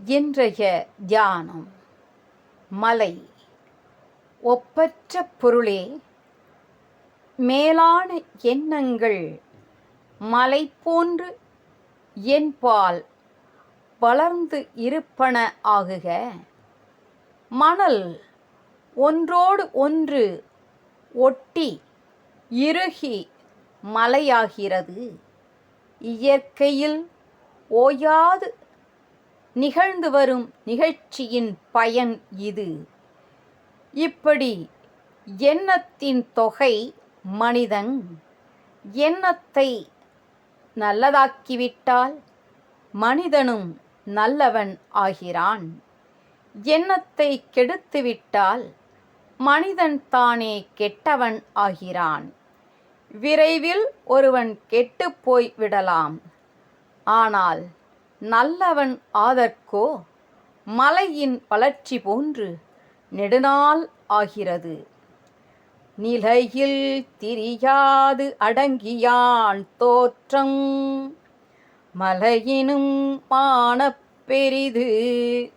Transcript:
இன்றைய தியானம். மலை. ஒப்பற்ற பொருளே, மேலான எண்ணங்கள் மலை போன்று என்பால் வளர்ந்து இருப்பன ஆகுக. மணல் ஒன்றோடு ஒன்று ஒட்டி இறுகி மலையாகிறது. இயற்கையில் ஓயாது நிகழ்ந்து வரும் நிகழ்ச்சியின் பயன் இது. இப்படி எண்ணத்தின் தொகை மனிதன் எண்ணத்தை நல்லதாக்கிவிட்டால் மனிதனும் நல்லவன் ஆகிறான். எண்ணத்தை கெடுத்துவிட்டால் மனிதன் தானே கெட்டவன் ஆகிறான். விரைவில் ஒருவன் கெட்டுப்போய் விடலாம். ஆனால் நல்லவன் ஆதற்கோ மலையின் வளர்ச்சி போன்று நெடுநாள் ஆகிறது. நிலையில் திரியாது அடங்கியான் தோற்றம் மலையினும் மானப் பெரிது.